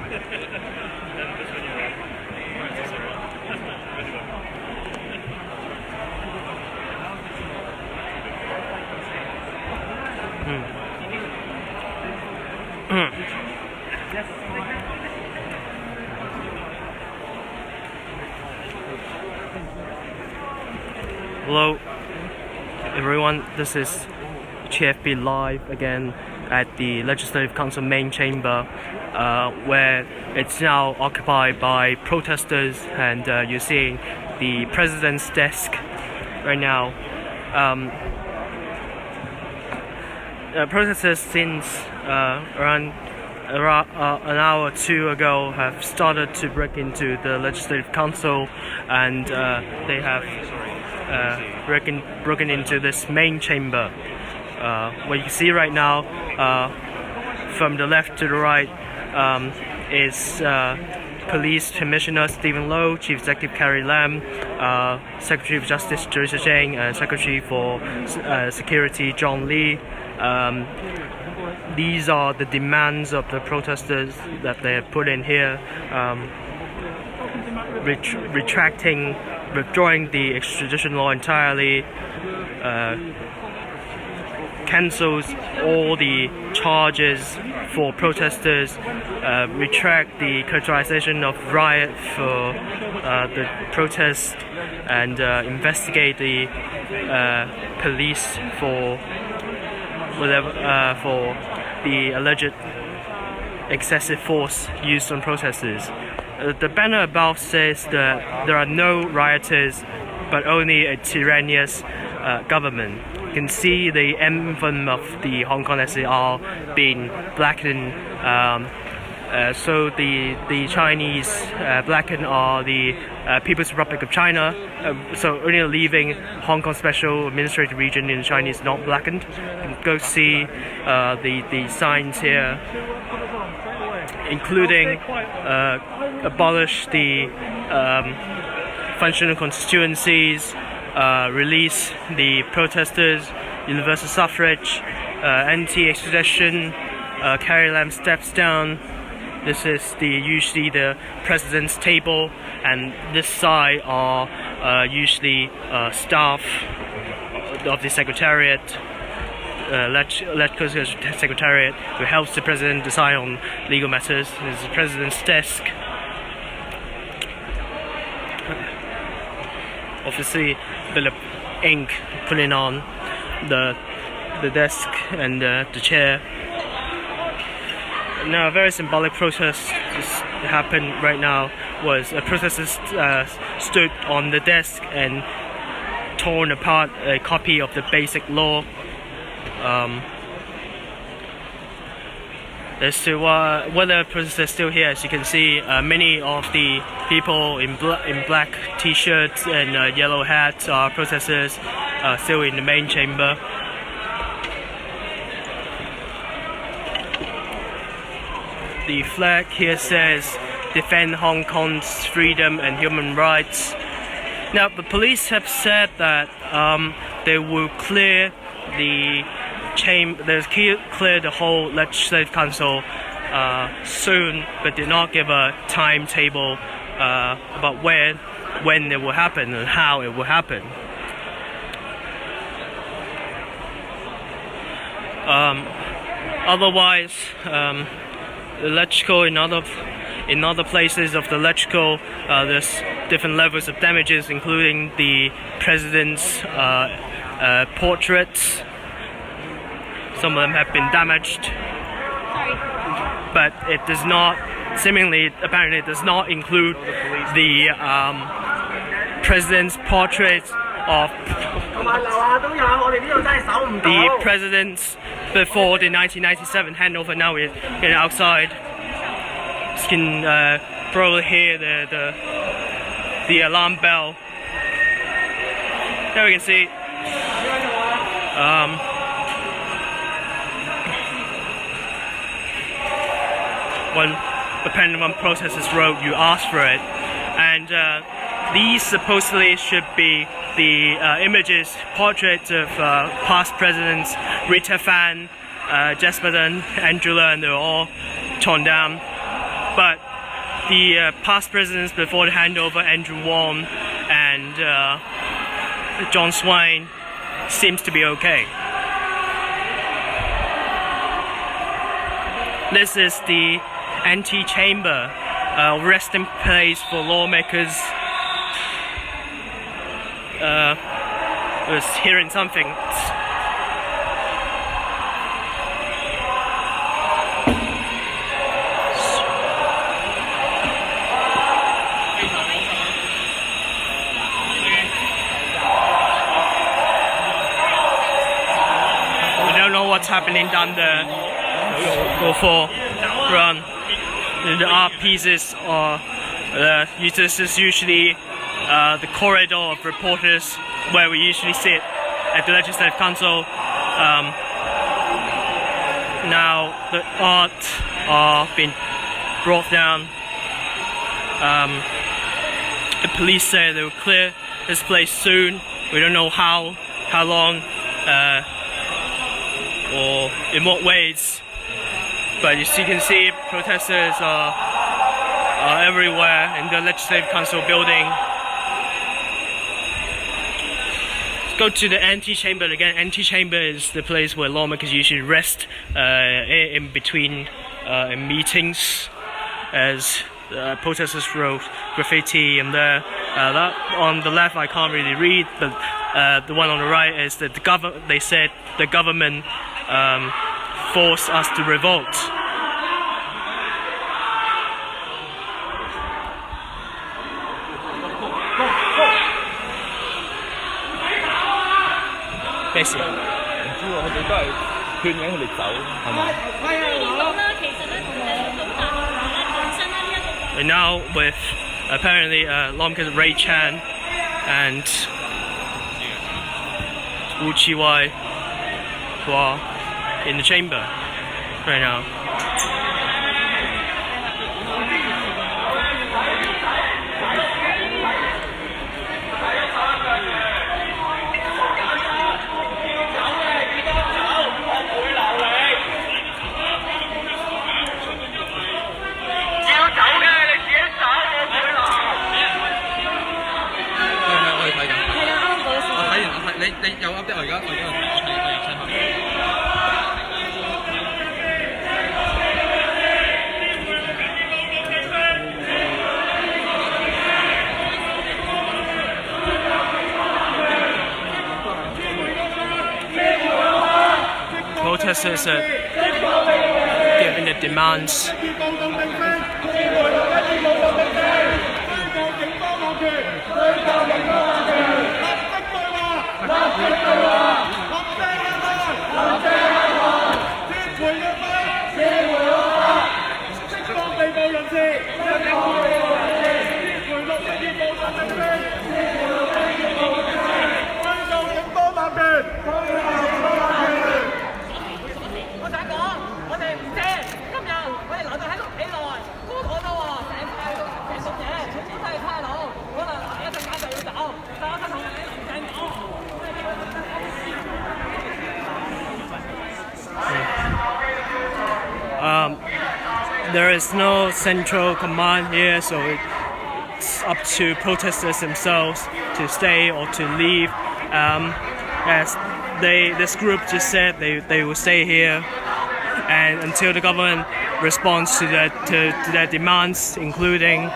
Hello everyone, this is HKFP Live again at the Legislative Council main chamber, where it's now occupied by protesters, and you're seeing the president's desk right now. Protesters since around an hour or two ago have started to break into the Legislative Council, and they have broken into this main chamber. What you can see right now, from the left to the right, is Police Commissioner Stephen Low, Chief Executive Carrie Lam, Secretary of Justice Teresa Cheng, and Secretary for Security John Lee. These are the demands of the protesters that they have put in here. Withdrawing the extradition law entirely, cancels all the charges for protesters, retract the characterization of riot for the protest, and investigate the police for the alleged excessive force used on protesters. The banner above says that there are no rioters, but only a tyrannous government. You can see the emblem of the Hong Kong SAR being blackened. So the Chinese blackened are the People's Republic of China. So only leaving Hong Kong Special Administrative Region in China is not blackened. You can go see the signs here, including abolish the functional constituencies, release the protesters, universal suffrage, anti-extradition, Carrie Lam steps down. This is usually the president's table, and this side are usually staff of the secretariat, legislative secretariat, who helps the president decide on legal matters. This is the president's desk. Obviously, a bit of ink putting on the desk and the chair. Now, a very symbolic protest just happened right now. Was a protester stood on the desk and torn apart a copy of the Basic Law. There's still whether protesters are still here. As you can see, many of the people in black t-shirts and yellow hats are protesters, still in the main chamber. The flag here says "Defend Hong Kong's freedom and human rights." Now, the police have said that they will clear the clear the whole Legislative Council soon, but did not give a timetable about when it will happen and how it will happen. Otherwise, the electrical in other places of the electrical, there's different levels of damages, including the president's portraits. Some of them have been damaged, but it does not, apparently it does not include the president's portraits of the presidents before the 1997 handover. Now we're getting outside. You can probably hear the alarm bell. There we can see when depending on protesters wrote, you asked for it, and these supposedly should be the images, portraits of past presidents, Rita Fan, Jasper Dunn, Angela, and they're all torn down. but the past presidents before the handover, Andrew Wong and John Swain, seems to be okay. This is the antechamber, resting place for lawmakers. Was hearing something. What's happening down there before run. The art pieces are this is usually the corridor of reporters where we usually sit at the Legislative Council. Now the art are being brought down. The police say they will clear this place soon. We don't know how long. Or in what ways, but as you can see, protesters are everywhere in the Legislative Council building. Let's go to the antechamber again. Antechamber is the place where lawmakers usually rest in between meetings, as protesters wrote graffiti in there. That on the left I can't really read, but the one on the right is that they said the government forced us to revolt. Basically. And now with apparently lawmakers Ray Chan and Wu Chi-wai who are in the chamber right now. Protesters are giving the demands. There is no central command here, so it's up to protesters themselves to stay or to leave. As this group just said, they will stay here, and until the government responds to their demands, including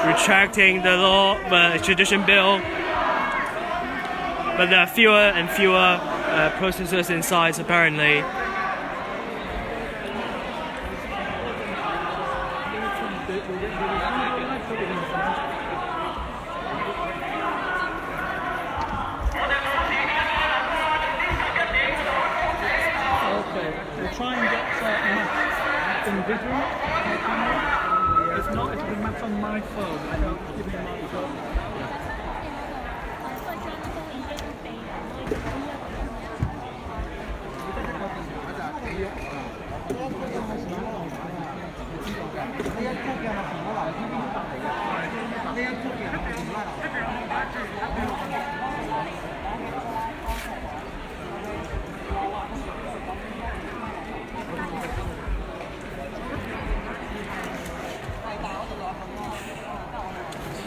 retracting the law, the extradition bill. But there are fewer and fewer protesters inside, apparently. Try and get maps in vision. If not, it'll be maps on my phone. I don't give you my phone.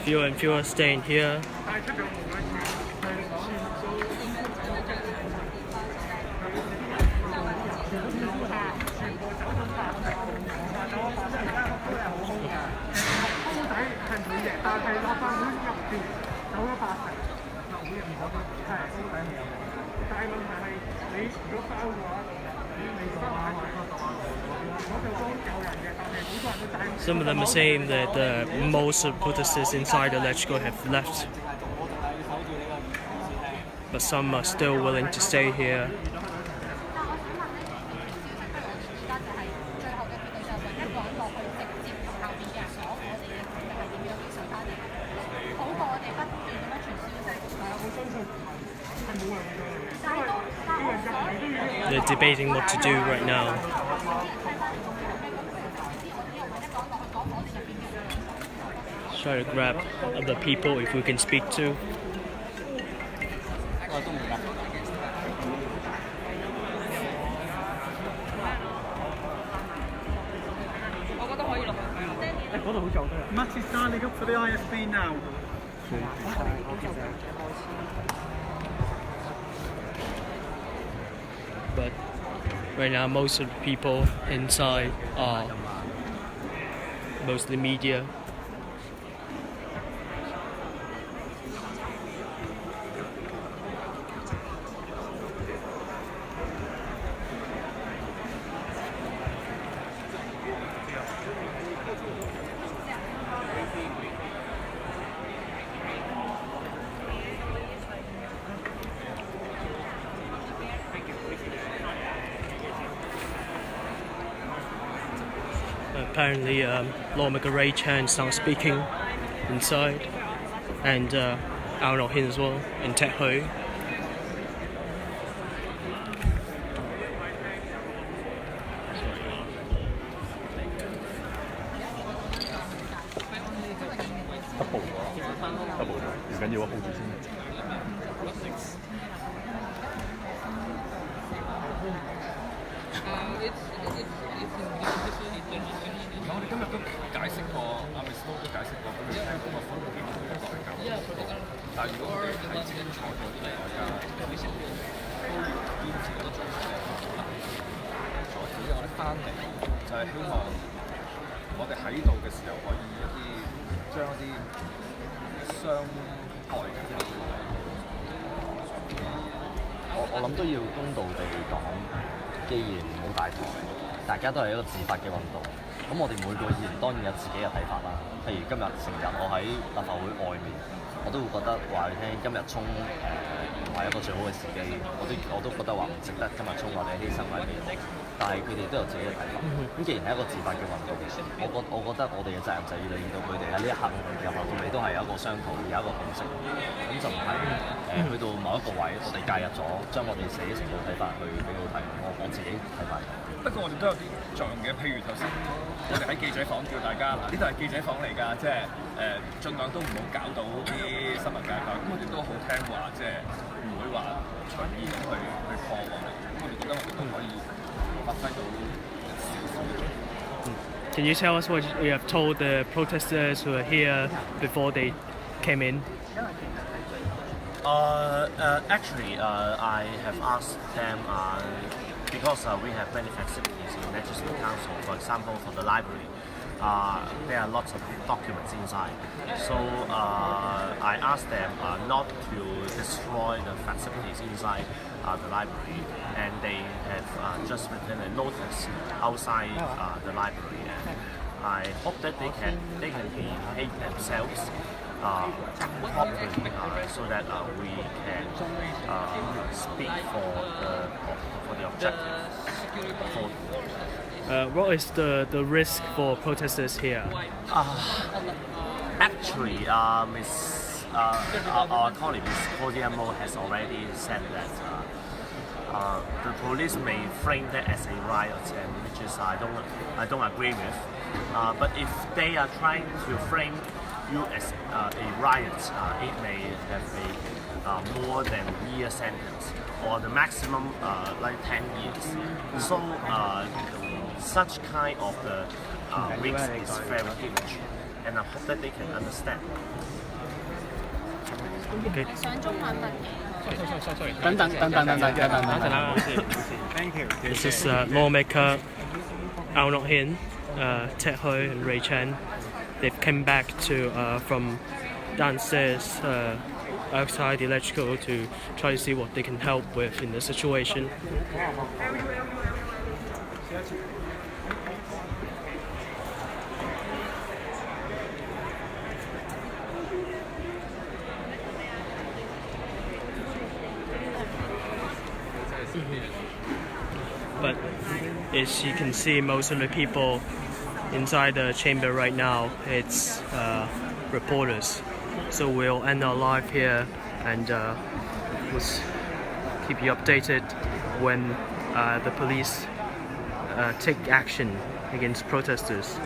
fewer and fewer staying here. Some of them are saying that most of the protesters inside the legislature have left, but some are still willing to stay here. They're debating what to do right now. Try to grab other people if we can speak to. Matt is signing up for the IFB now. But right now most of the people inside are mostly media. Apparently, lawmaker Ray Chan started speaking inside, and Ao Nok Hin as well, and Ted Hui.我諗都要公道地講，既然冇大台，大家都係一個自發嘅運動，咁我哋每個議員當然有自己嘅睇法啦。譬如今日成日我喺立法會外面，我都會覺得話你聽今日衝唔係一個最好嘅時機，我都覺得話唔值得今日衝或者犧牲埋未來。但係佢哋都有自己嘅睇法。咁既然係一個自發嘅運動，我覺得我哋嘅責任就要令到佢哋喺呢一刻由頭到尾都係有一個商討，有一個共識。咁就唔係去到某一個位，我哋介入咗，將我哋自己成個睇法去俾佢睇。我自己睇法。不過我哋都有啲作用嘅，譬如頭先我哋喺記者房叫大家嗱，呢度係記者房嚟㗎，即係盡量都唔好搞到啲新聞界㗎。咁我哋都好聽話，即係唔會話隨意咁去破壞。咁我哋覺得我哋都可以發揮到少少嘅作用。Can you tell us what you have told the protesters who are here before they came in? Actually, I have asked them because we have many facilities in the Legislative Council. For example, for the library, there are lots of documents inside. So I asked them not to destroy the facilities inside the library, and they have just written a notice outside the library. And I hope that they can behave themselves properly, so that we can speak for the objective. What is the risk for protesters here? Actually, our colleague Ms. Codiamo has already said that the police may frame that as a riot, and which is I don't agree with. But if they are trying to frame you as a riot, it may have a more than a year sentence, or the maximum like 10 years. So such kind of the risk is very huge. and I hope that they can understand. Okay. 上中文問嘅。等等。 Thank you. This is lawmaker Ao Nok Hin, Ted Hui, and Ray Chen. They've come back to from downstairs outside the electrical to try to see what they can help with in the situation. But as you can see, most of the people inside the chamber right now, it's reporters. So we'll end our live here and we'll keep you updated when the police take action against protesters.